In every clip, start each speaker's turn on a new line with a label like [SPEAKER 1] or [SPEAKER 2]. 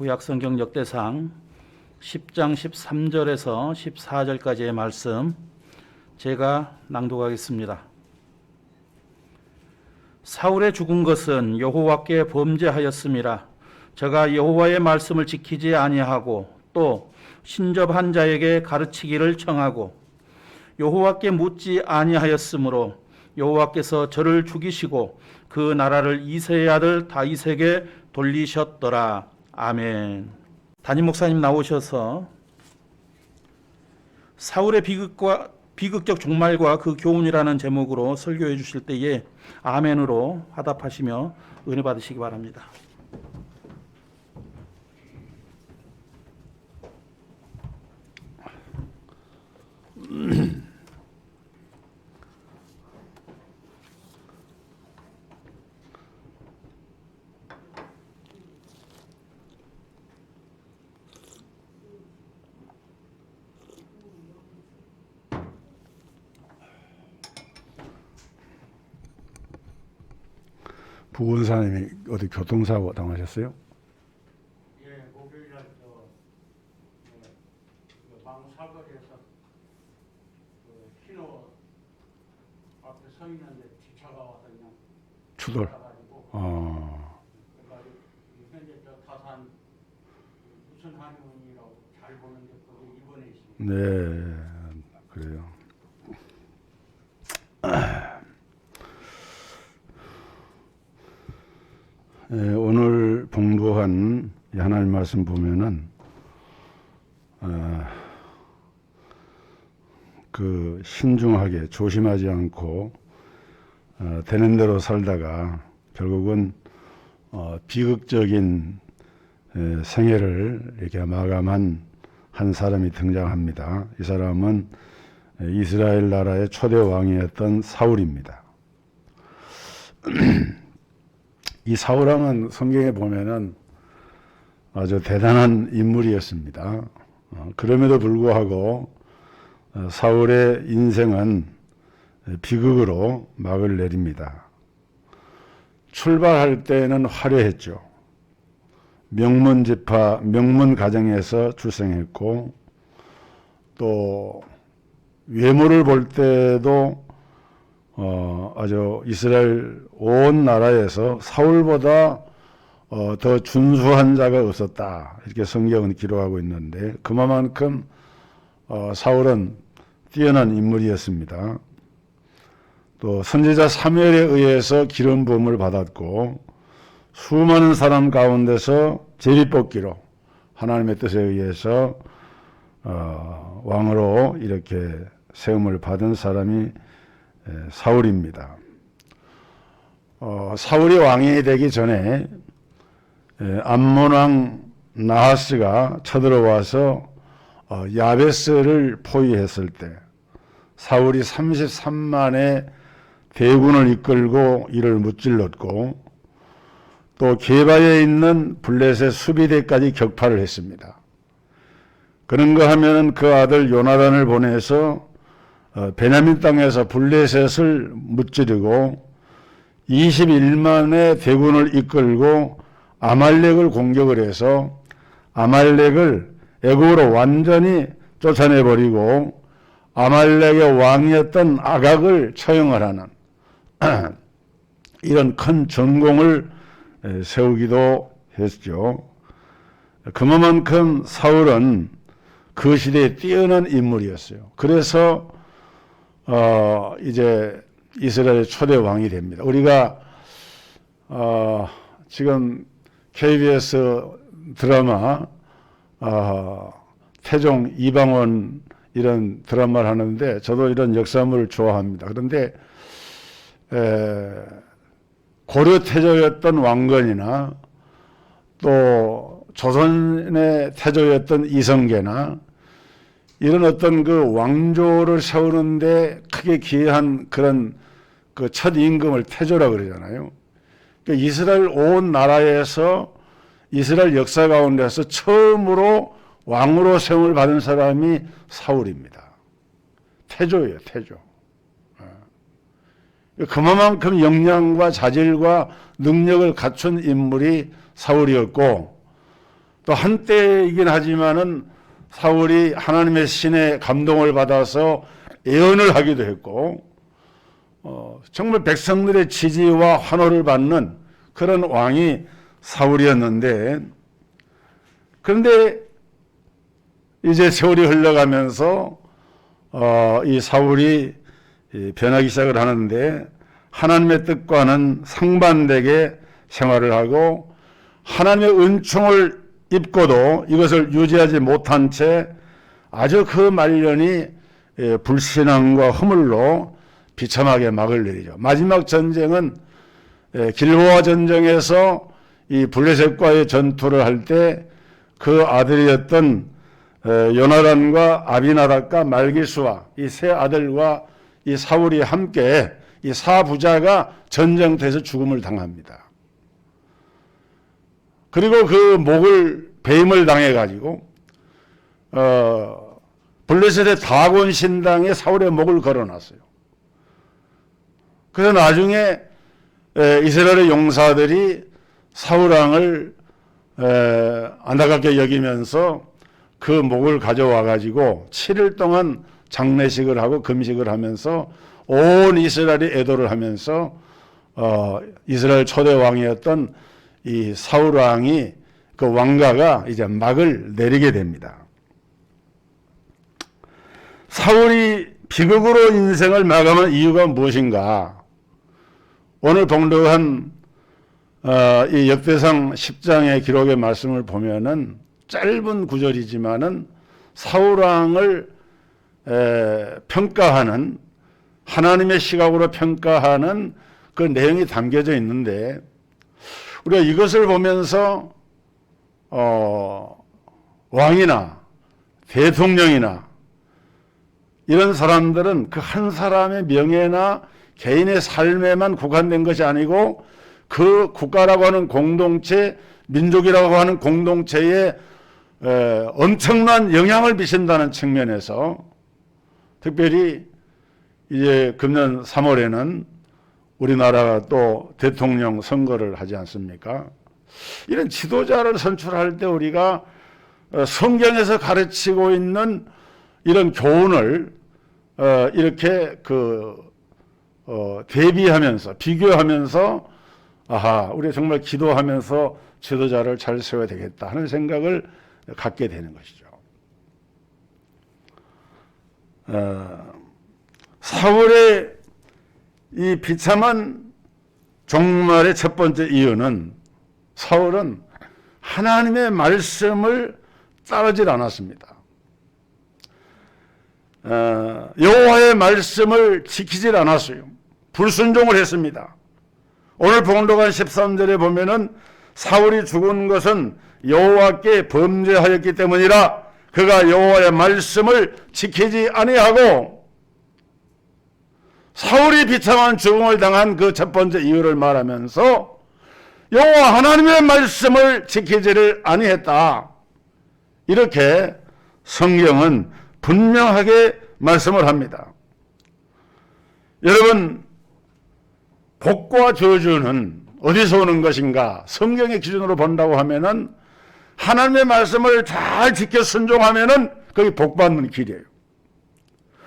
[SPEAKER 1] 구약성경 역대상 10장 13절에서 14절까지의 말씀 제가 낭독하겠습니다. 사울의 죽은 것은 여호와께 범죄하였음이라. 저가 여호와의 말씀을 지키지 아니하고 또 신접한 자에게 가르치기를 청하고 여호와께 묻지 아니하였으므로 여호와께서 저를 죽이시고 그 나라를 이새의 아들 다윗에게 돌리셨더라. 아멘. 담임 목사님 나오셔서 사울의 비극적 종말과 그 교훈이라는 제목으로 설교해 주실 때에 아멘으로 화답하시며 은혜 받으시기 바랍니다.
[SPEAKER 2] 부원사님이 어디 교통사고 당하셨어요?
[SPEAKER 3] 예, 목요일날 망 사거리에서 신호 앞에 서 있는데 뒷차가 와서 그냥
[SPEAKER 2] 추돌.
[SPEAKER 3] 가지고 그러니까 현재 저 타산 무슨 한의원이라고 잘 보는데 거기 입원해 있습니다.
[SPEAKER 2] 네, 그래요. 오늘 봉독한 하나님 말씀 보면은 그 신중하게 조심하지 않고 되는 대로 살다가 결국은 비극적인 생애를 이렇게 마감한 한 사람이 등장합니다. 이 사람은 이스라엘 나라의 초대 왕이었던 사울입니다. 이 사울왕은 성경에 보면은 아주 대단한 인물이었습니다. 그럼에도 불구하고 사울의 인생은 비극으로 막을 내립니다. 출발할 때는 화려했죠. 명문 지파, 명문 가정에서 출생했고 또 외모를 볼 때도 아주 이스라엘 온 나라에서 사울보다 더 준수한 자가 없었다. 이렇게 성경은 기록하고 있는데 그만큼 사울은 뛰어난 인물이었습니다. 또 선지자 사무엘에 의해서 기름 부음을 받았고 수많은 사람 가운데서 제비뽑기로 하나님의 뜻에 의해서 왕으로 이렇게 세움을 받은 사람이 사울입니다. 사울이 왕이 되기 전에 암몬 왕 나하스가 쳐들어와서 야베스를 포위했을 때 사울이 33만의 대군을 이끌고 이를 무찔렀고 또 게바에 있는 블레셋 수비대까지 격파를 했습니다. 그런가 하면은 그 아들 요나단을 보내서 베냐민 땅에서 블레셋을 무찌르고 21만의 대군을 이끌고 아말렉을 공격을 해서 아말렉을 애굽으로 완전히 쫓아내버리고 아말렉의 왕이었던 아각을 처형을 하는 이런 큰 전공을 세우기도 했죠. 그만큼 사울은 그 시대에 뛰어난 인물이었어요. 그래서 이제 이스라엘 초대 왕이 됩니다. 우리가 지금 KBS 드라마 태종 이방원 이런 드라마를 하는데 저도 이런 역사물을 좋아합니다. 그런데 고려 태조였던 왕건이나 또 조선의 태조였던 이성계나 이런 어떤 그 왕조를 세우는데 크게 기여한 그런 그 첫 임금을 태조라 그러잖아요. 그러니까 이스라엘 온 나라에서 이스라엘 역사 가운데서 처음으로 왕으로 세움을 받은 사람이 사울입니다. 태조예요, 태조. 그만큼 역량과 자질과 능력을 갖춘 인물이 사울이었고 또 한때이긴 하지만은 사울이 하나님의 신의 감동을 받아서 예언을 하기도 했고 정말 백성들의 지지와 환호를 받는 그런 왕이 사울이었는데, 그런데 이제 세월이 흘러가면서 이 사울이 변하기 시작을 하는데 하나님의 뜻과는 상반되게 생활을 하고 하나님의 은총을 입고도 이것을 유지하지 못한 채 아주 그 말년이 불신앙과 허물로 비참하게 막을 내리죠. 마지막 전쟁은 길보아 전쟁에서 이 블레셋과의 전투를 할 때 그 아들이었던 요나단과 아비나답과 말기수와 이 세 아들과 이 사울이 함께 이 사부자가 전쟁터에서 죽음을 당합니다. 그리고 그 목을 배임을 당해가지고 블레셋의 다곤 신당에 사울의 목을 걸어놨어요. 그래서 나중에 이스라엘의 용사들이 사울왕을 안타깝게 여기면서 그 목을 가져와 가지고 7일 동안 장례식을 하고 금식을 하면서 온 이스라엘이 애도를 하면서 이스라엘 초대 왕이었던 이 사울 왕이 그 왕가가 이제 막을 내리게 됩니다. 사울이 비극으로 인생을 마감한 이유가 무엇인가? 오늘 봉독한 이 역대상 10장의 기록의 말씀을 보면은 짧은 구절이지만은 사울 왕을 평가하는, 하나님의 시각으로 평가하는 그 내용이 담겨져 있는데, 우리가 이것을 보면서 왕이나 대통령이나 이런 사람들은 그 한 사람의 명예나 개인의 삶에만 국한된 것이 아니고 그 국가라고 하는 공동체, 민족이라고 하는 공동체에 엄청난 영향을 미친다는 측면에서, 특별히 이제 금년 3월에는 우리나라가 또 대통령 선거를 하지 않습니까? 이런 지도자를 선출할 때 우리가 성경에서 가르치고 있는 이런 교훈을 이렇게 대비하면서, 비교하면서, 우리가 정말 기도하면서 지도자를 잘 세워야 되겠다 하는 생각을 갖게 되는 것이죠. 사울의 이 비참한 종말의 첫 번째 이유는, 사울은 하나님의 말씀을 따르질 않았습니다. 여호와의 말씀을 지키질 않았어요. 불순종을 했습니다. 오늘 봉독한 13절에 보면은 사울이 죽은 것은 여호와께 범죄하였기 때문이라, 그가 여호와의 말씀을 지키지 아니하고, 사울이 비참한 죽음을 당한 그 첫 번째 이유를 말하면서 여호와 하나님의 말씀을 지키지를 아니했다, 이렇게 성경은 분명하게 말씀을 합니다. 여러분, 복과 저주는 어디서 오는 것인가? 성경의 기준으로 본다고 하면은 하나님의 말씀을 잘 지켜 순종하면은 그게 복받는 길이에요.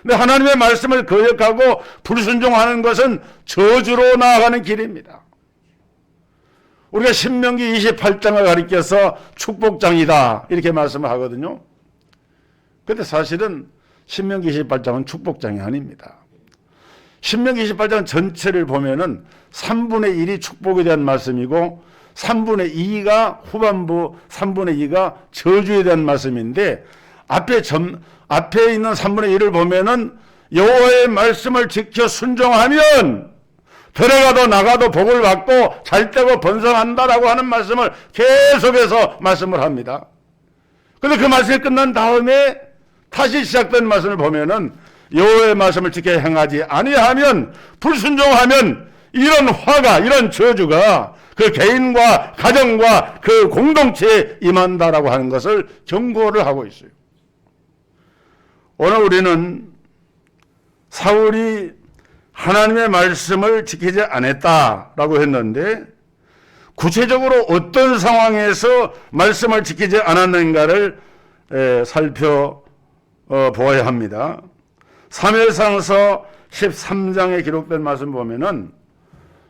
[SPEAKER 2] 근데 하나님의 말씀을 거역하고 불순종하는 것은 저주로 나아가는 길입니다. 우리가 신명기 28장을 가리켜서 축복장이다 이렇게 말씀을 하거든요. 근데 사실은 신명기 28장은 축복장이 아닙니다. 신명기 28장 전체를 보면은 3분의 1이 축복에 대한 말씀이고 3분의 2가 후반부 3분의 2가 저주에 대한 말씀인데, 앞에 있는 3분의 1을 보면은 여호와의 말씀을 지켜 순종하면 들어가도 나가도 복을 받고 잘 되고 번성한다라고 하는 말씀을 계속해서 말씀을 합니다. 그런데 그 말씀이 끝난 다음에 다시 시작된 말씀을 보면은 여호와의 말씀을 지켜 행하지 아니하면, 불순종하면 이런 화가, 이런 저주가 그 개인과 가정과 그 공동체에 임한다라고 하는 것을 경고를 하고 있어요. 오늘 우리는 사울이 하나님의 말씀을 지키지 않았다라고 했는데, 구체적으로 어떤 상황에서 말씀을 지키지 않았는가를 살펴보아야 합니다. 사무엘상서 13장에 기록된 말씀 보면은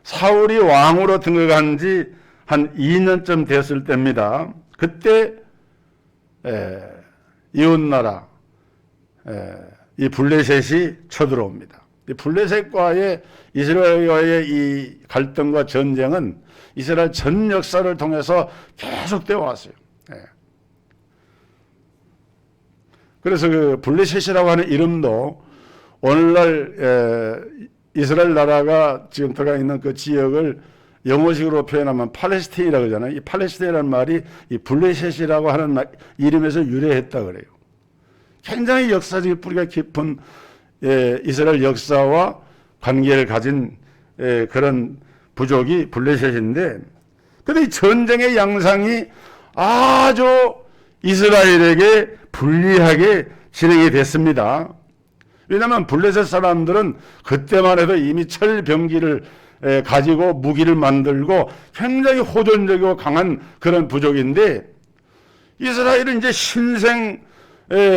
[SPEAKER 2] 사울이 왕으로 등극한 지 한 2년쯤 됐을 때입니다. 그때 이웃나라 이 블레셋이 쳐들어옵니다. 이 블레셋과의 이스라엘과의 이 갈등과 전쟁은 이스라엘 전 역사를 통해서 계속되어 왔어요. 그래서 그 블레셋이라고 하는 이름도 오늘날 이스라엘 나라가 지금 들어가 있는 그 지역을 영어식으로 표현하면 팔레스타인이라고 하잖아요. 이 팔레스타인이라는 말이 이 블레셋이라고 하는 이름에서 유래했다 그래요. 굉장히 역사적인 뿌리가 깊은 이스라엘 역사와 관계를 가진 그런 부족이 블레셋인데, 근데 이 전쟁의 양상이 아주 이스라엘에게 불리하게 진행이 됐습니다. 왜냐하면 블레셋 사람들은 그때만 해도 이미 철병기를 가지고 무기를 만들고 굉장히 호전적이고 강한 그런 부족인데, 이스라엘은 이제 신생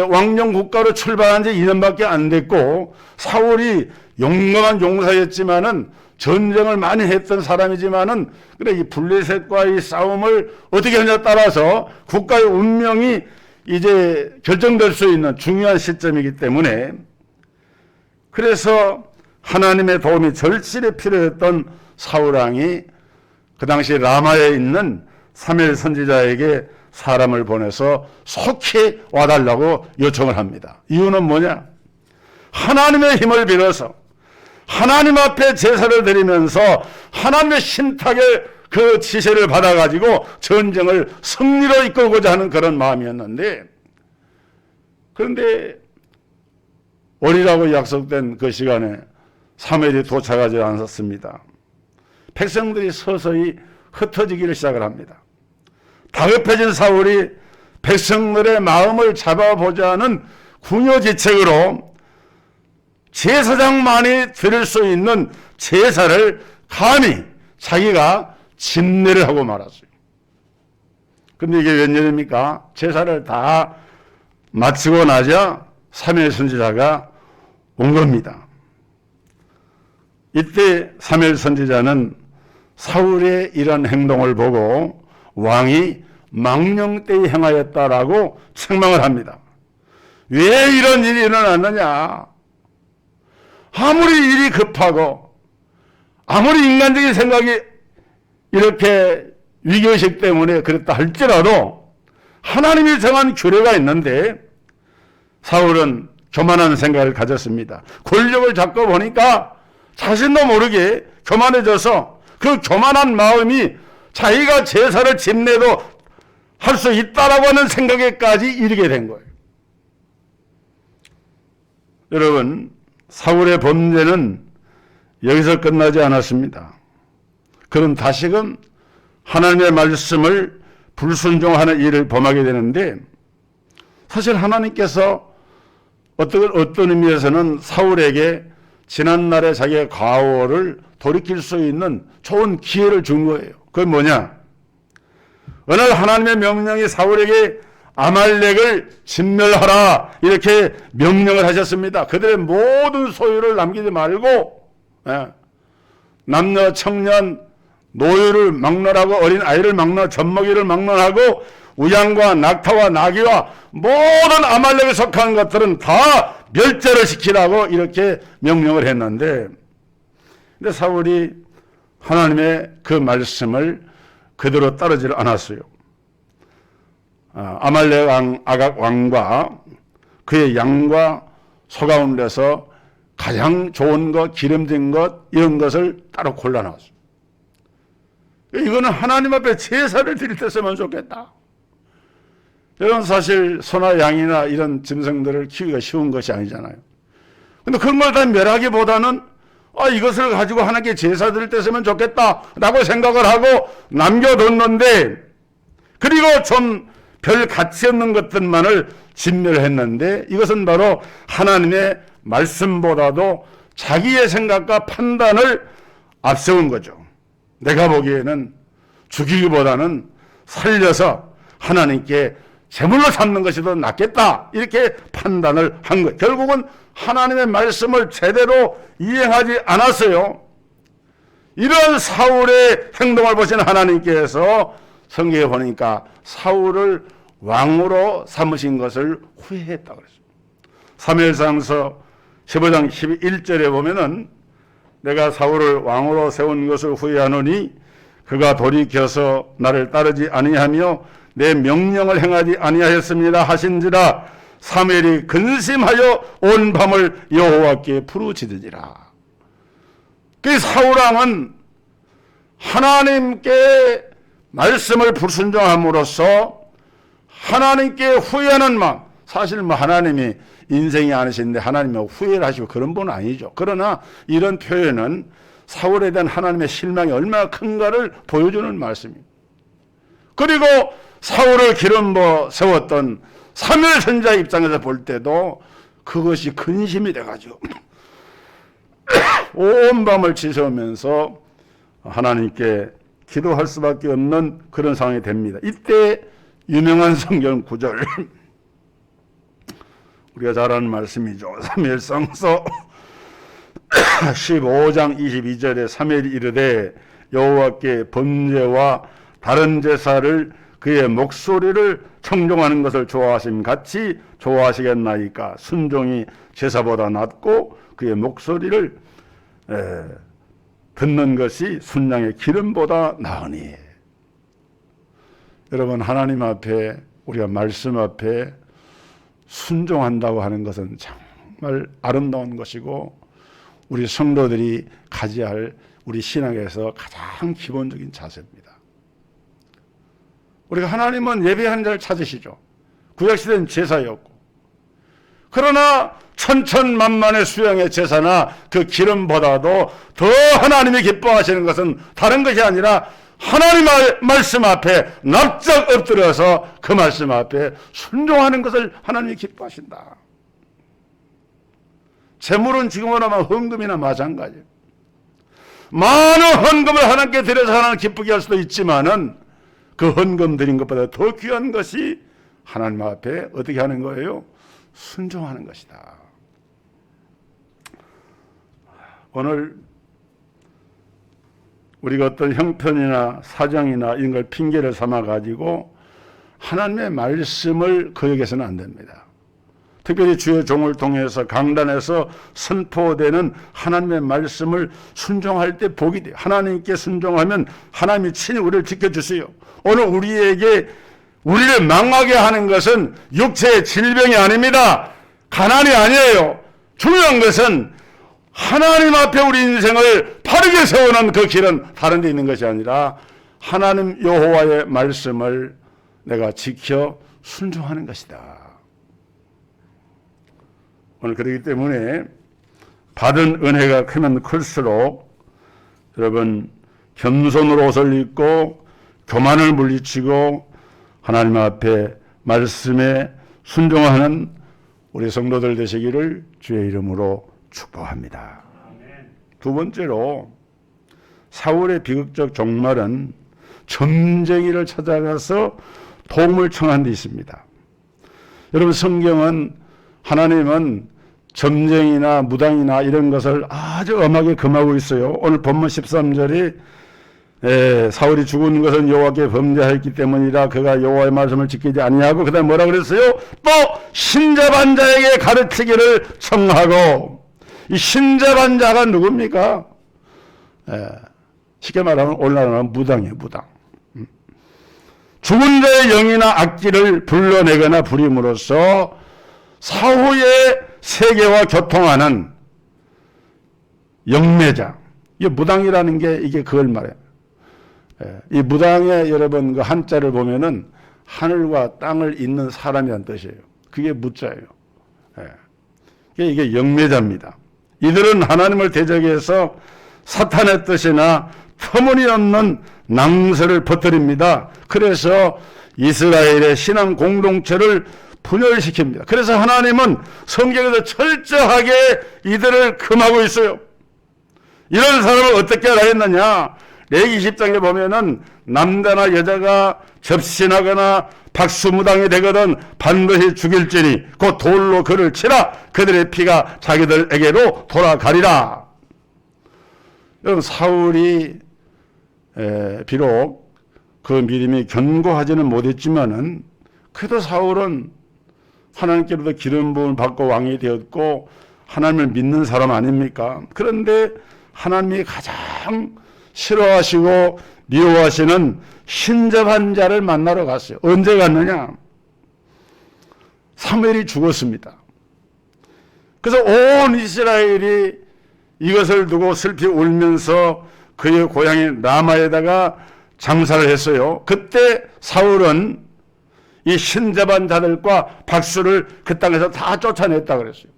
[SPEAKER 2] 왕정 국가로 출발한 지 2년밖에 안 됐고, 사울이 용감한 용사였지만은 전쟁을 많이 했던 사람이지만은, 그래 이 블레셋과의 싸움을 어떻게 하냐에 따라서 국가의 운명이 이제 결정될 수 있는 중요한 시점이기 때문에, 그래서 하나님의 도움이 절실히 필요했던 사울왕이 그 당시 라마에 있는 사무엘 선지자에게 사람을 보내서 속히 와달라고 요청을 합니다. 이유는 뭐냐? 하나님의 힘을 빌어서 하나님 앞에 제사를 드리면서 하나님의 신탁의 그 지시를 받아가지고 전쟁을 승리로 이끌고자 하는 그런 마음이었는데, 그런데 오리라고 약속된 그 시간에 사무엘이 도착하지 않았습니다. 백성들이 서서히 흩어지기를 시작을 합니다. 다급해진 사울이 백성들의 마음을 잡아보자는 궁여지책으로 제사장만이 드릴 수 있는 제사를 감히 자기가 집례를 하고 말았어요. 근데 이게 웬일입니까? 제사를 다 마치고 나자 사무엘 선지자가 온 겁니다. 이때 사무엘 선지자는 사울의 이런 행동을 보고 왕이 망령되이 행하였다라고 책망을 합니다. 왜 이런 일이 일어났느냐? 아무리 일이 급하고 아무리 인간적인 생각이 이렇게 위기의식 때문에 그랬다 할지라도 하나님이 정한 규례가 있는데, 사울은 교만한 생각을 가졌습니다. 권력을 잡고 보니까 자신도 모르게 교만해져서 그 교만한 마음이 자기가 제사를 집례도 할 수 있다라고 하는 생각에까지 이르게 된 거예요. 여러분, 사울의 범죄는 여기서 끝나지 않았습니다. 그는 다시금 하나님의 말씀을 불순종하는 일을 범하게 되는데, 사실 하나님께서 어떤 의미에서는 사울에게 지난날의 자기의 과오를 돌이킬 수 있는 좋은 기회를 준 거예요. 그게 뭐냐? 어느 날 하나님의 명령이 사울에게 아말렉을 진멸하라 이렇게 명령을 하셨습니다. 그들의 모든 소유를 남기지 말고 남녀 청년 노유를 막론하고 어린 아이를 막론, 젖먹이를 막론하고 우양과 낙타와 나귀와 모든 아말렉에 속한 것들은 다 멸절을 시키라고 이렇게 명령을 했는데, 근데 사울이 하나님의 그 말씀을 그대로 따르지 않았어요. 아말렉 왕 아각 왕과 그의 양과 소 가운데서 가장 좋은 것, 기름진 것 이런 것을 따로 골라놨어요. 이거는 하나님 앞에 제사를 드릴 때 쓰면 좋겠다. 이건 사실 소나 양이나 이런 짐승들을 키우기가 쉬운 것이 아니잖아요. 근데 그런 걸 다 멸하기보다는 이것을 가지고 하나님께 제사 드릴 때 쓰면 좋겠다라고 생각을 하고 남겨뒀는데, 그리고 좀 별 가치 없는 것들만을 진멸했는데, 이것은 바로 하나님의 말씀보다도 자기의 생각과 판단을 앞세운 거죠. 내가 보기에는 죽이기보다는 살려서 하나님께 제물로 삼는 것이 더 낫겠다, 이렇게 판단을 한 것. 결국은 하나님의 말씀을 제대로 이행하지 않았어요. 이런 사울의 행동을 보신 하나님께서 성경에 보니까 사울을 왕으로 삼으신 것을 후회했다고 그랬어요. 사무엘상서 15장 11절에 보면은 내가 사울을 왕으로 세운 것을 후회하노니 그가 돌이켜서 나를 따르지 아니하며 내 명령을 행하지 아니하였습니다 하신지라 사무엘이 근심하여 온 밤을 여호와께 부르짖으니라. 그 사울왕은 하나님께 말씀을 불순종함으로써 하나님께 후회하는 마음, 사실 하나님이 인생이 아니신데 하나님이 후회를 하시고 그런 분은 아니죠. 그러나 이런 표현은 사울에 대한 하나님의 실망이 얼마나 큰가를 보여주는 말씀입니다. 그리고 사울을 기름 부어 세웠던 사무엘 선지자 입장에서 볼 때도 그것이 근심이 돼가지고 온 밤을 지새우면서 하나님께 기도할 수밖에 없는 그런 상황이 됩니다. 이때 유명한 성경 구절, 우리가 잘 아는 말씀이죠. 사무엘상서 15장 22절에 사무엘이 이르되 여호와께 번제와 다른 제사를 그의 목소리를 청종하는 것을 좋아하심 같이 좋아하시겠나이까. 순종이 제사보다 낫고 그의 목소리를 듣는 것이 순양의 기름보다 나으니. 여러분, 하나님 앞에, 우리가 말씀 앞에 순종한다고 하는 것은 정말 아름다운 것이고 우리 성도들이 가져야 할 우리 신앙에서 가장 기본적인 자세입니다. 우리가 하나님은 예배하는 자를 찾으시죠. 구약시대는 제사였고, 그러나 천천만만의 수양의 제사나 그 기름보다도 더 하나님이 기뻐하시는 것은 다른 것이 아니라 하나님의 말씀 앞에 납작 엎드려서 그 말씀 앞에 순종하는 것을 하나님이 기뻐하신다. 재물은 지금으로 하면 헌금이나 마찬가지예요. 많은 헌금을 하나님께 드려서 하나님을 기쁘게 할 수도 있지만은 그 헌금 드린 것보다 더 귀한 것이 하나님 앞에 어떻게 하는 거예요? 순종하는 것이다. 오늘 우리가 어떤 형편이나 사정이나 이런 걸 핑계를 삼아 가지고 하나님의 말씀을 거역해서는 안 됩니다. 특별히 주의 종을 통해서 강단에서 선포되는 하나님의 말씀을 순종할 때 복이 돼요. 하나님께 순종하면 하나님이 친히 우리를 지켜주세요. 오늘 우리에게 우리를 망하게 하는 것은 육체의 질병이 아닙니다. 가난이 아니에요. 중요한 것은 하나님 앞에 우리 인생을 바르게 세우는 그 길은 다른 데 있는 것이 아니라 하나님 여호와의 말씀을 내가 지켜 순종하는 것이다. 오늘 그렇기 때문에 받은 은혜가 크면 클수록 여러분 겸손으로 옷을 입고 교만을 물리치고 하나님 앞에 말씀에 순종하는 우리 성도들 되시기를 주의 이름으로 축복합니다. 두 번째로 사울의 비극적 종말은 점쟁이를 찾아가서 도움을 청한 데 있습니다. 여러분, 성경은 하나님은 점쟁이나 무당이나 이런 것을 아주 엄하게 금하고 있어요. 오늘 본문 13절이 사울이 죽은 것은 여호와께 범죄하였기 때문이라 그가 여호와의 말씀을 지키지 아니하고 그다음에 뭐라 그랬어요? 또 신자반자에게 가르치기를 청하고. 이 신자반자가 누굽니까? 쉽게 말하면 오늘날은 무당이에요. 무당. 죽은 자의 영이나 악기를 불러내거나 부림으로써 사후의 세계와 교통하는 영매자. 이 무당이라는 게 이게 그걸 말해요. 이 무당의 여러분 그 한자를 보면은 하늘과 땅을 잇는 사람이라는 뜻이에요. 그게 무자예요. 이게 영매자입니다. 이들은 하나님을 대적해서 사탄의 뜻이나 터무니없는 낭설을 퍼뜨립니다. 그래서 이스라엘의 신앙 공동체를 분열시킵니다. 그래서 하나님은 성경에서 철저하게 이들을 금하고 있어요. 이런 사람을 어떻게 하라 했느냐? 레위기 20장에 보면은 남자나 여자가 접신하거나 박수무당이 되거든 반드시 죽일지니 곧 돌로 그를 치라. 그들의 피가 자기들에게로 돌아가리라. 여러분, 사울이 비록 그 믿음이 견고하지는 못했지만은 그래도 사울은 하나님께로부터 기름 부음을 받고 왕이 되었고 하나님을 믿는 사람 아닙니까? 그런데 하나님이 가장 싫어하시고 미워하시는 신접한 자를 만나러 갔어요. 언제 갔느냐? 사무엘이 죽었습니다. 그래서 온 이스라엘이 이것을 두고 슬피 울면서 그의 고향인 라마에다가 장사를 했어요. 그때 사울은 이 신접한 자들과 박수를 그 땅에서 다 쫓아냈다 그랬어요.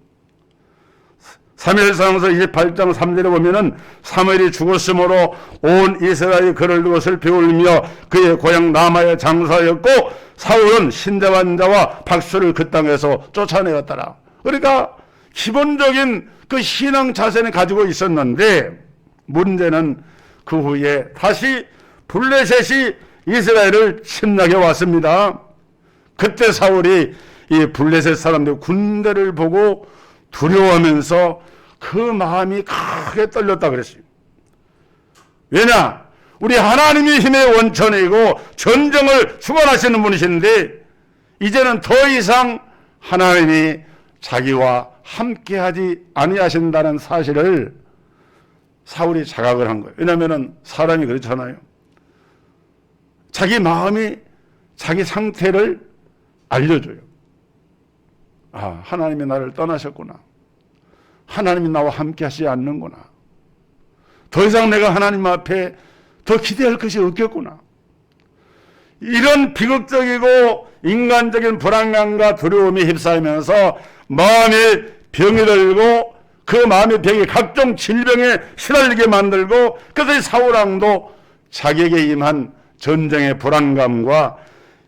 [SPEAKER 2] 사무엘상서 28장 3절에 보면은 사무엘이 죽었으므로 온 이스라엘이 그를 두고 슬피 울며 그의 고향 라마에 장사였고 사울은 신접한 자와 박수를 그 땅에서 쫓아내었더라. 그러니까 기본적인 그 신앙 자세는 가지고 있었는데 문제는 그 후에 다시 블레셋이 이스라엘을 침략해 왔습니다. 그때 사울이 이 블레셋 사람들 군대를 보고 두려워하면서 그 마음이 크게 떨렸다 그랬어요. 왜냐? 우리 하나님이 힘의 원천이고 전쟁을 주관하시는 분이신데 이제는 더 이상 하나님이 자기와 함께하지 아니하신다는 사실을 사울이 자각을 한 거예요. 왜냐하면 사람이 그렇잖아요. 자기 마음이 자기 상태를 알려줘요. 아, 하나님이 나를 떠나셨구나. 하나님이 나와 함께 하시지 않는구나. 더 이상 내가 하나님 앞에 더 기대할 것이 없겠구나. 이런 비극적이고 인간적인 불안감과 두려움이 휩싸이면서 마음에 병이 들고 그 마음의 병이 각종 질병에 시달리게 만들고 그래서 사울왕도 자기에게 임한 전쟁의 불안감과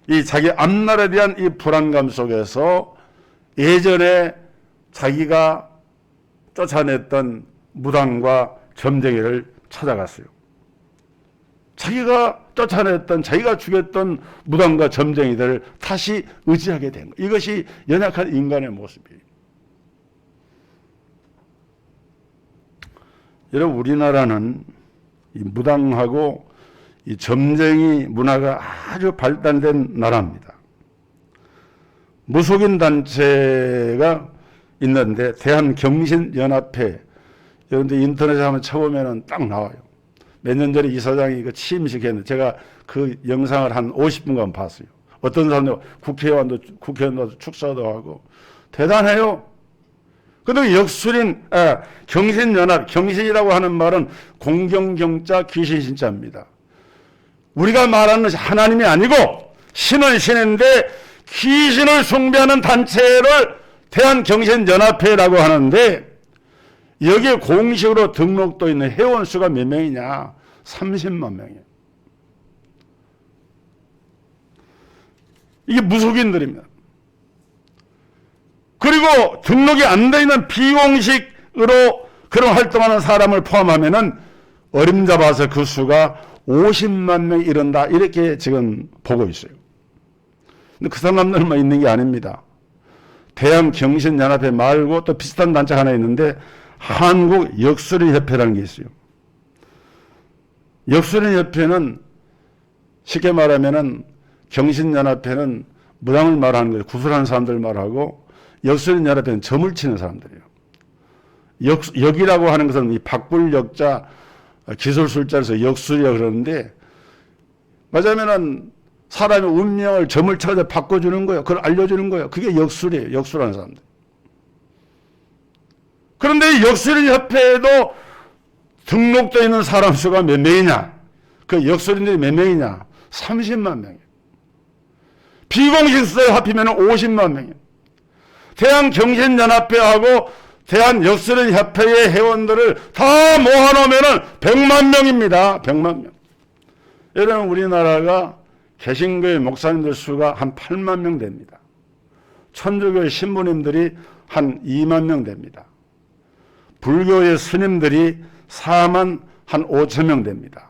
[SPEAKER 2] 이 자기 앞날에 대한 이 불안감 속에서 예전에 자기가 쫓아냈던 무당과 점쟁이를 찾아갔어요. 자기가 쫓아냈던, 자기가 죽였던 무당과 점쟁이들을 다시 의지하게 된 거예요. 이것이 연약한 인간의 모습이에요. 여러분, 우리나라는 이 무당하고 이 점쟁이 문화가 아주 발달된 나라입니다. 무속인 단체가 있는데 대한경신연합회, 여러분들 인터넷에 한번 쳐보면 딱 나와요. 몇 년 전에 이사장이 그 취임식 했는데 제가 그 영상을 한 50분간 봤어요. 어떤 사람들 국회의원도 축사도 하고 대단해요. 그런데 역술인 경신연합, 경신이라고 하는 말은 공경경자 귀신신자입니다. 우리가 말하는 것이 하나님이 아니고 신은 신인데 귀신을 숭배하는 단체를 대한경신연합회라고 하는데 여기에 공식으로 등록되어 있는 회원수가 몇 명이냐? 30만 명이에요. 이게 무속인들입니다. 그리고 등록이 안 되어 있는 비공식으로 그런 활동하는 사람을 포함하면은 어림잡아서 그 수가 50만 명이 이른다. 이렇게 지금 보고 있어요. 근데 그 사람들만 있는 게 아닙니다. 대한경신연합회 말고 또 비슷한 단체가 하나 있는데 한국역술인협회라는 게 있어요. 역술인협회는 쉽게 말하면은 경신연합회는 무당을 말하는 거예요. 구술하는 사람들 말하고 역술인연합회는 점을 치는 사람들이에요. 역이라고 하는 것은 이 박불역자 기술술자에서 역술이라고 그러는데 맞으면은 사람의 운명을 점을 쳐서 바꿔주는 거예요. 그걸 알려주는 거예요. 그게 역술이에요. 역술하는 사람들. 그런데 이 역술인협회에도 등록되어 있는 사람 수가 몇 명이냐? 그 역술인들이 몇 명이냐? 30만 명이에요. 비공식 수를 합치면 50만 명이에요. 대한경신연합회하고 대한역술인협회의 회원들을 다 모아놓으면 100만 명입니다. 100만 명. 여러분, 우리나라가 개신교의 목사님들 수가 한 8만 명 됩니다. 천주교의 신부님들이 한 2만 명 됩니다. 불교의 스님들이 4만 한 5천 명 됩니다.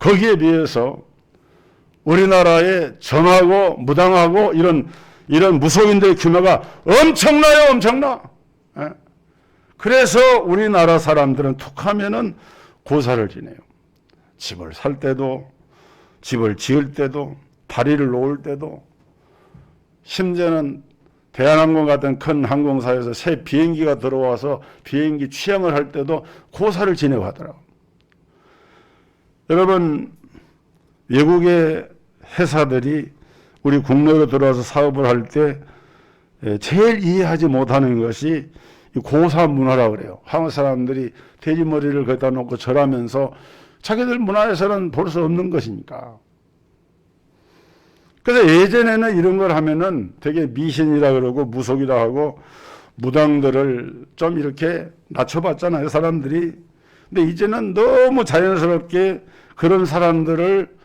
[SPEAKER 2] 거기에 비해서 우리나라의 전하고 무당하고 이런 무속인들의 규모가 엄청나요, 엄청나. 예? 그래서 우리나라 사람들은 툭하면은 고사를 지내요. 집을 살 때도, 집을 지을 때도, 다리를 놓을 때도, 심지어는 대한항공 같은 큰 항공사에서 새 비행기가 들어와서 비행기 취향을 할 때도 고사를 지내고 하더라고요. 여러분, 외국의 회사들이 우리 국내로 들어와서 사업을 할 때 제일 이해하지 못하는 것이 고사 문화라고 그래요. 한국 사람들이 돼지머리를 거기다 놓고 절하면서 자기들 문화에서는 볼 수 없는 것이니까. 그래서 예전에는 이런 걸 하면은 되게 미신이라 그러고 무속이라 하고 무당들을 좀 이렇게 낮춰봤잖아요, 사람들이. 근데 이제는 너무 자연스럽게 그런 사람들을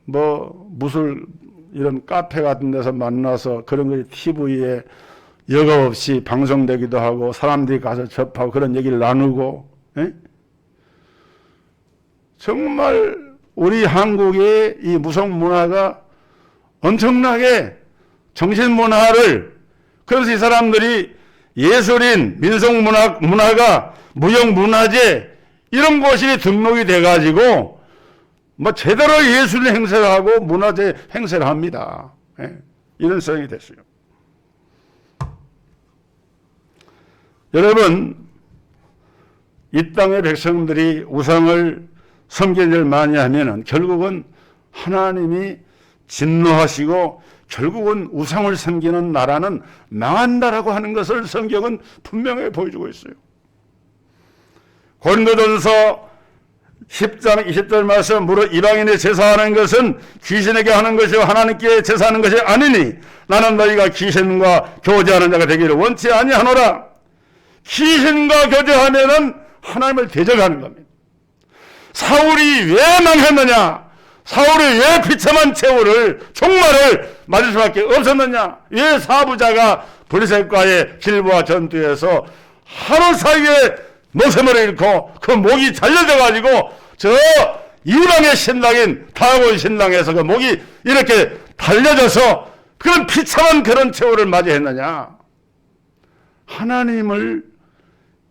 [SPEAKER 2] 무술 이런 카페 같은 데서 만나서 그런 것이 TV에 여과 없이 방송되기도 하고 사람들이 가서 접하고 그런 얘기를 나누고. 에? 정말 우리 한국의 이 무속 문화가 엄청나게 정신문화를, 그래서 이 사람들이 예술인, 민속문화가 무형문화재 이런 것이 등록이 돼가지고 제대로 예술 행세를 하고 문화재 행세를 합니다. 예, 이런 상황이 됐어요. 여러분, 이 땅의 백성들이 우상을 섬기를 많이 하면은 결국은 하나님이 진노하시고 결국은 우상을 섬기는 나라는 망한다라고 하는 것을 성경은 분명히 보여주고 있어요. 고린도전서 10장 20절 말씀, 무릇 이방인의 제사하는 것은 귀신에게 하는 것이요 하나님께 제사하는 것이 아니니 나는 너희가 귀신과 교제하는 자가 되기를 원치 아니하노라. 귀신과 교제하면은 하나님을 대적하는 겁니다. 사울이 왜 망했느냐? 사울이 왜 비참한 최후를, 종말을 맞을 수밖에 없었느냐? 왜 사부자가 블레셋과의 길보아 전투에서 하루 사이에 목숨을 잃고 그 목이 잘려져가지고 저 이방의 신랑인 다곤 신랑에서 그 목이 이렇게 달려져서 그런 비참한 그런 최후를 맞이했느냐? 하나님을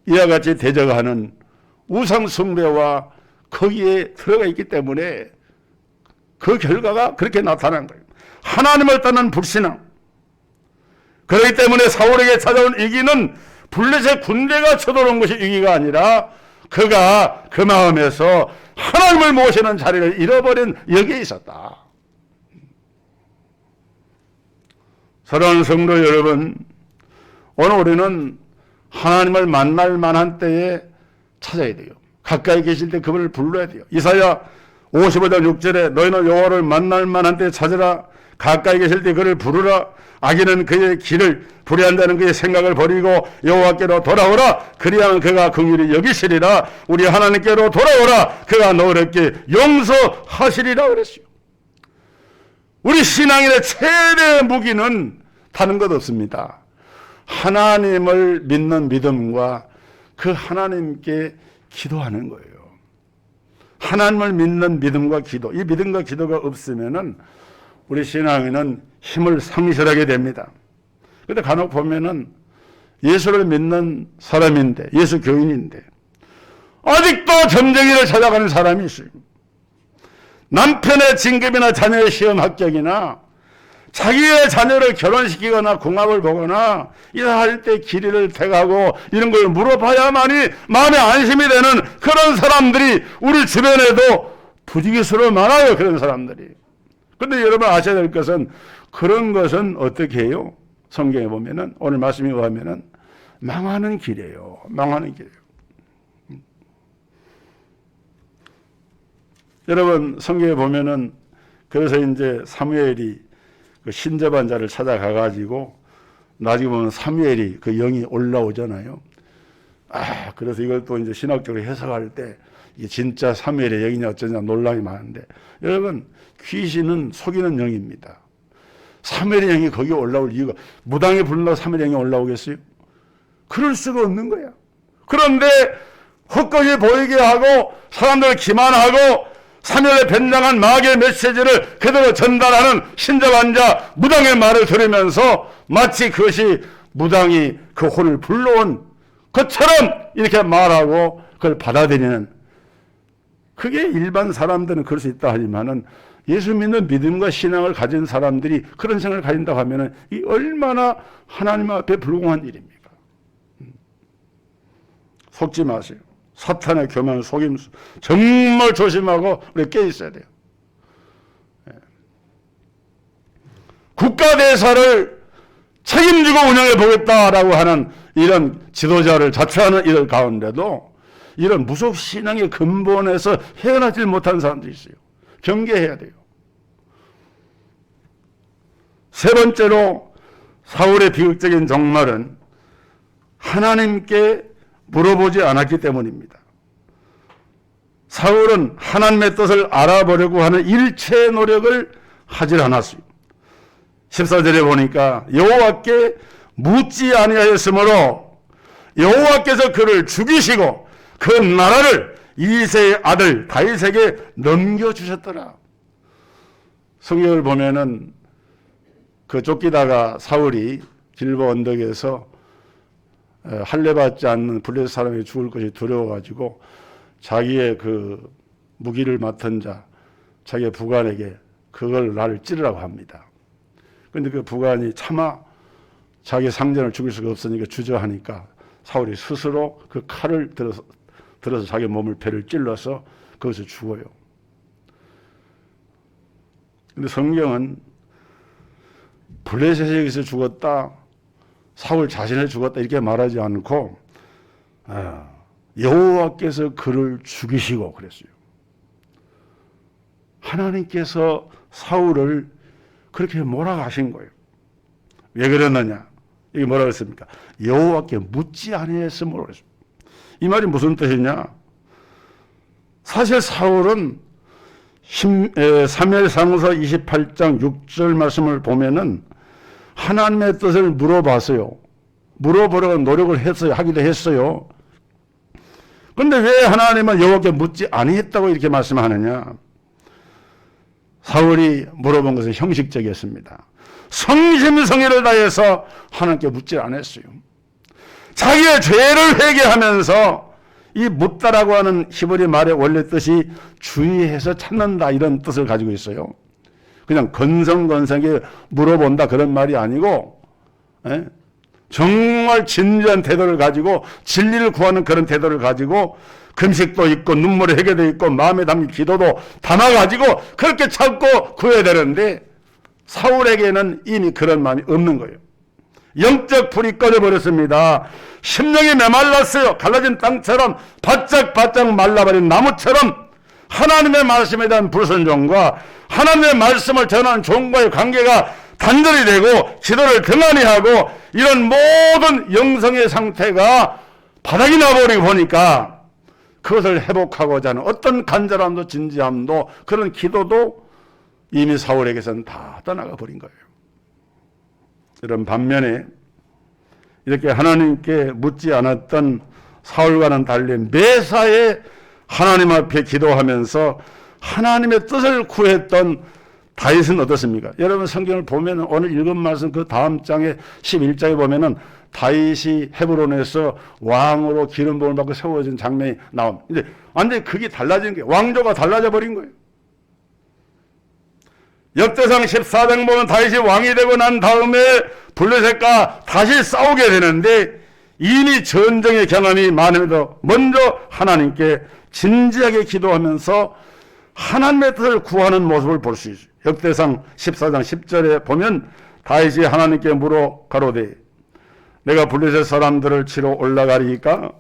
[SPEAKER 2] 이와 같이 대적하는 우상 숭배와 거기에 들어가 있기 때문에 그 결과가 그렇게 나타난 거예요. 하나님을 떠난 불신앙. 그렇기 때문에 사울에게 찾아온 위기는 블레셋 군대가 쳐들어온 것이 위기가 아니라 그가 그 마음에서 하나님을 모시는 자리를 잃어버린 여기에 있었다. 사랑하는 성도 여러분, 오늘 우리는 하나님을 만날 만한 때에 찾아야 돼요. 가까이 계실 때 그분을 불러야 돼요. 이사야 55장 6절에 너희는 여호와를 만날 만한 때에 찾으라. 가까이 계실 때 그를 부르라. 악인은 그의 길을 불의한다는 그의 생각을 버리고 여호와께로 돌아오라. 그리하면 그가 긍휼히 여기시리라. 우리 하나님께로 돌아오라. 그가 너희에게 용서하시리라 그랬어요. 우리 신앙인의 최대 무기는 다른 것 없습니다. 하나님을 믿는 믿음과 그 하나님께 기도하는 거예요. 하나님을 믿는 믿음과 기도. 이 믿음과 기도가 없으면은 우리 신앙인은 힘을 상실하게 됩니다. 그런데 간혹 보면은 예수를 믿는 사람인데, 예수 교인인데, 아직도 점쟁이를 찾아가는 사람이 있어요. 남편의 진급이나 자녀의 시험 합격이나 자기의 자녀를 결혼시키거나 궁합을 보거나 이사할 때 길이를 택하고 이런 걸 물어봐야만이 마음에 안심이 되는 그런 사람들이 우리 주변에도 부지기수로 많아요. 그런 사람들이. 그런데 여러분 아셔야 될 것은 그런 것은 어떻게 해요? 성경에 보면은 오늘 말씀에 의하면은 망하는 길이에요. 망하는 길이에요. 여러분 성경에 보면은 그래서 이제 사무엘이 그 신접한 자를 찾아가 가지고 나중에 보면 사무엘이 그 영이 올라오잖아요. 그래서 이걸 또 이제 신학적으로 해석할 때 이게 진짜 사무엘의 영이냐 어쩌냐 논란이 많은데, 여러분 귀신은 속이는 영입니다. 사무엘의 영이 거기에 올라올 이유가, 무당에 불러 사무엘의 영이 올라오겠어요? 그럴 수가 없는 거야. 그런데 헛것이 보이게 하고 사람들을 기만하고 사면에 변장한 마귀의 메시지를 그대로 전달하는 신자반자 무당의 말을 들으면서 마치 그것이 무당이 그 혼을 불러온 것처럼 이렇게 말하고 그걸 받아들이는, 그게 일반 사람들은 그럴 수 있다 하지만은 예수 믿는 믿음과 신앙을 가진 사람들이 그런 생각을 가진다고 하면은 이 얼마나 하나님 앞에 불공한 일입니까? 속지 마세요. 사탄의 교만, 속임수 정말 조심하고 우리 깨 있어야 돼요. 국가대사를 책임지고 운영해 보겠다라고 하는 이런 지도자를 자처하는 이들 가운데도 이런 무속신앙의 근본에서 헤어나질 못한 사람들이 있어요. 경계해야 돼요. 세 번째로 사울의 비극적인 종말은 하나님께 물어보지 않았기 때문입니다. 사울은 하나님의 뜻을 알아보려고 하는 일체의 노력을 하질 않았어요. 14절에 보니까 여호와께 묻지 아니하였으므로 여호와께서 그를 죽이시고 그 나라를 이새의 아들 다윗에게 넘겨주셨더라. 성경을 보면은 그 쫓기다가 사울이 길보 언덕에서 할례받지 않는 블레셋 사람이 죽을 것이 두려워가지고 자기의 그 무기를 맡은 자, 자기의 부관에게 그걸 나를 찌르라고 합니다. 그런데 그 부관이 차마 자기 상전을 죽일 수가 없으니까 주저하니까 사울이 스스로 그 칼을 들어서 자기 몸을 배를 찔러서 거기서 죽어요. 근데 성경은 블레셋에게서 죽었다, 사울 자신을 죽었다 이렇게 말하지 않고 여호와께서 그를 죽이시고 그랬어요. 하나님께서 사울을 그렇게 몰아가신 거예요. 왜 그랬느냐? 이게 뭐라고 했습니까? 여호와께 묻지 아니했으므로 그랬습니다. 이 말이 무슨 뜻이냐? 사실 사울은 사무엘상서 28장 6절 말씀을 보면은 하나님의 뜻을 물어봤어요. 물어보려고 노력을 했어요. 하기도 했어요. 그런데 왜 하나님은 여호와께 묻지 아니했다고 이렇게 말씀하느냐? 사울이 물어본 것은 형식적이었습니다. 성심성의를 다해서 하나님께 묻지 않았어요. 자기의 죄를 회개하면서 이 묻다라고 하는 히브리 말의 원래 뜻이 주의해서 찾는다 이런 뜻을 가지고 있어요. 그냥 건성건성하게 물어본다 그런 말이 아니고 정말 진지한 태도를 가지고 진리를 구하는 그런 태도를 가지고 금식도 있고 눈물의 회개도 있고 마음에 담긴 기도도 담아가지고 그렇게 찾고 구해야 되는데 사울에게는 이미 그런 마음이 없는 거예요. 영적 불이 꺼져버렸습니다. 심령이 메말랐어요. 갈라진 땅처럼 바짝바짝 말라버린 나무처럼 하나님의 말씀에 대한 불순종과 하나님의 말씀을 전하는 종과의 관계가 단절이 되고 기도를 등한히 하고 이런 모든 영성의 상태가 바닥이 나버리고 보니까 그것을 회복하고자 하는 어떤 간절함도 진지함도 그런 기도도 이미 사울에게서는 다 떠나가 버린 거예요. 이런 반면에 이렇게 하나님께 묻지 않았던 사울과는 달리 매사에 하나님 앞에 기도하면서 하나님의 뜻을 구했던 다윗은 어떻습니까? 여러분 성경을 보면 오늘 읽은 말씀 그 다음 장에 11장에 보면은 다윗이 헤브론에서 왕으로 기름 부음을 받고 세워진 장면이 나옵니다. 이제 완전히 그게 달라진 게 왕조가 달라져 버린 거예요. 역대상 14장 보면 다윗이 왕이 되고 난 다음에 블레셋과 다시 싸우게 되는데 이미 전쟁의 경험이 많음에도 먼저 하나님께 진지하게 기도하면서 하나님의 뜻을 구하는 모습을 볼 수 있어요. 역대상 14장 10절에 보면 다윗이 하나님께 물어 가로되 내가 블레셋 사람들을 치러 올라가리이까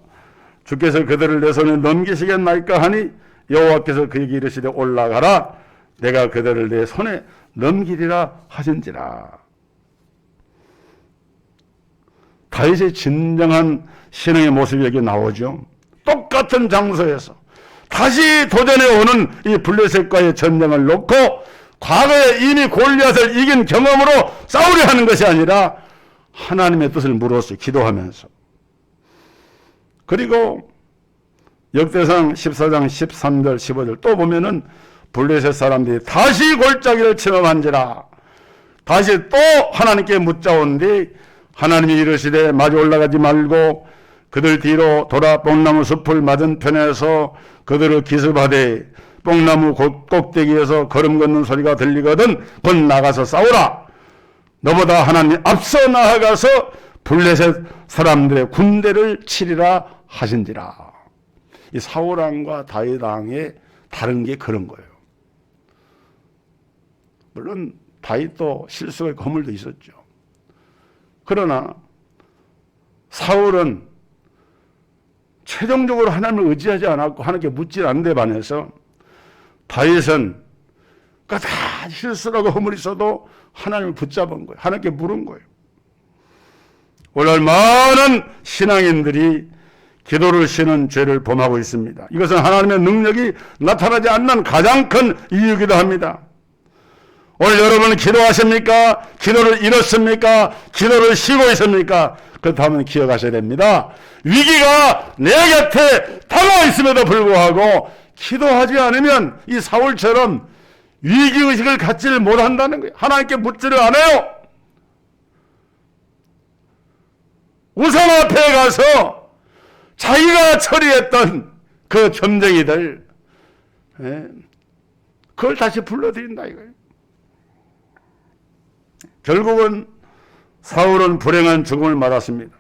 [SPEAKER 2] 주께서 그들을 내 손에 넘기시겠나이까 하니 여호와께서 그에게 이르시되 올라가라 내가 그들을 내 손에 넘기리라 하신지라. 다윗의 진정한 신앙의 모습이 여기 나오죠. 똑같은 장소에서 다시 도전해 오는 이 블레셋과의 전쟁을 놓고 과거에 이미 골리앗을 이긴 경험으로 싸우려 하는 것이 아니라 하나님의 뜻을 물었어요. 기도하면서. 그리고 역대상 14장 13절 15절 또 보면은 블레셋 사람들이 다시 골짜기를 침범한지라 다시 또 하나님께 묻자온디 하나님이 이르시되 마주 올라가지 말고 그들 뒤로 돌아 뽕나무 숲을 맞은편에서 그들을 기습하되 뽕나무 꼭대기에서 걸음 걷는 소리가 들리거든 곧 나가서 싸우라. 너보다 하나님 앞서 나아가서 블레셋 사람들의 군대를 치리라 하신지라. 이 사울왕과 다윗왕의 다른 게 그런 거예요. 물론 다윗도 실수의 거물도 있었죠. 그러나 사울은 최종적으로 하나님을 의지하지 않았고 하나님께 묻지 않는 데 반해서 다윗은 다 실수라고 허물이 있어도 하나님을 붙잡은 거예요. 하나님께 물은 거예요. 오늘 많은 신앙인들이 기도를 쉬는 죄를 범하고 있습니다. 이것은 하나님의 능력이 나타나지 않는 가장 큰 이유이기도 합니다. 오늘 여러분은 기도하십니까? 기도를 잃었습니까? 기도를 쉬고 있습니까? 그렇다면 기억하셔야 됩니다. 위기가 내 곁에 다가와 있음에도 불구하고 기도하지 않으면 이 사울처럼 위기의식을 갖지를 못한다는 거예요. 하나님께 묻지를 않아요. 우상 앞에 가서 자기가 처리했던 그 점쟁이들 그걸 다시 불러들인다 이거예요. 결국은 사울은 불행한 죽음을 맞았습니다.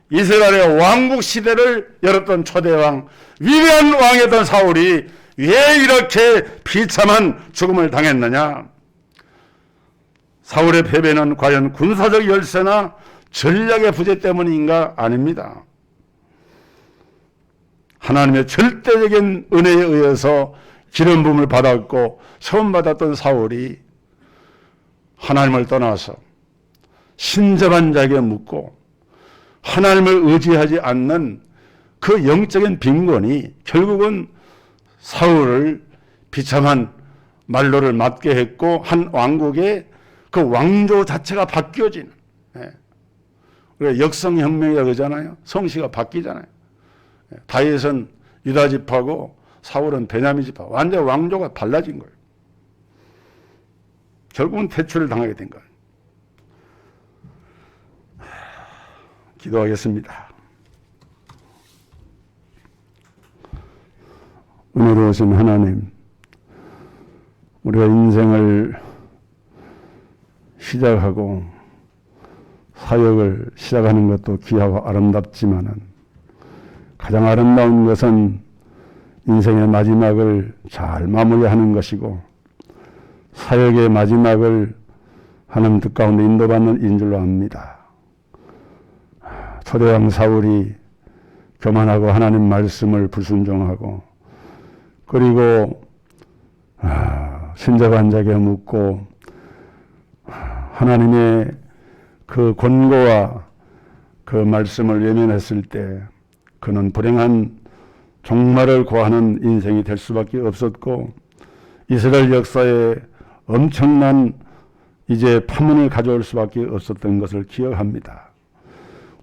[SPEAKER 2] 이스라엘의 왕국 시대를 열었던 초대왕, 위대한 왕이었던 사울이 왜 이렇게 비참한 죽음을 당했느냐? 사울의 패배는 과연 군사적 열세나 전략의 부재 때문인가? 아닙니다. 하나님의 절대적인 은혜에 의해서 기름 부음을 받았고 처음 받았던 사울이 하나님을 떠나서 신접한 자에게 묻고 하나님을 의지하지 않는 그 영적인 빈곤이 결국은 사울을 비참한 말로를 맞게 했고 한 왕국의 그 왕조 자체가 바뀌어지는 우리가 역성혁명이라고 그러잖아요. 성씨가 바뀌잖아요. 다윗은 유다 지파고 사울은 베냐민 지파. 완전 왕조가 달라진 거예요. 결국은 퇴출을 당하게 된 거예요. 기도하겠습니다. 은혜로우신 하나님, 우리가 인생을 시작하고 사역을 시작하는 것도 귀하고 아름답지만은 가장 아름다운 것은 인생의 마지막을 잘 마무리하는 것이고 사역의 마지막을 하나님 뜻 가운데 인도받는 인 줄로 압니다. 초대왕 사울이 교만하고 하나님 말씀을 불순종하고 그리고 신접한 자에게 묻고 하나님의 그 권고와 그 말씀을 외면했을 때 그는 불행한 종말을 고하는 인생이 될 수밖에 없었고 이스라엘 역사에 엄청난 이제 파문을 가져올 수밖에 없었던 것을 기억합니다.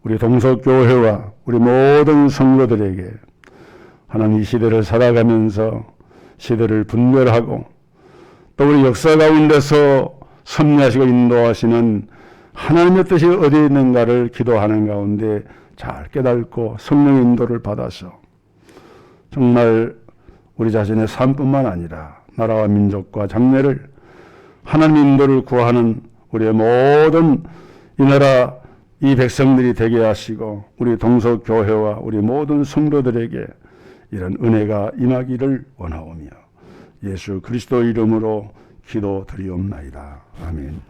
[SPEAKER 2] 우리 동서교회와 우리 모든 성도들에게 하나님 이 시대를 살아가면서 시대를 분별하고 또 우리 역사 가운데서 섭리하시고 인도하시는 하나님의 뜻이 어디에 있는가를 기도하는 가운데 잘 깨닫고 성령의 인도를 받아서 정말 우리 자신의 삶뿐만 아니라 나라와 민족과 장래를 하나님 인도를 구하는 우리의 모든 이 나라 이 백성들이 되게 하시고 우리 동서교회와 우리 모든 성도들에게 이런 은혜가 임하기를 원하오며 예수 그리스도 이름으로 기도드리옵나이다. 아멘.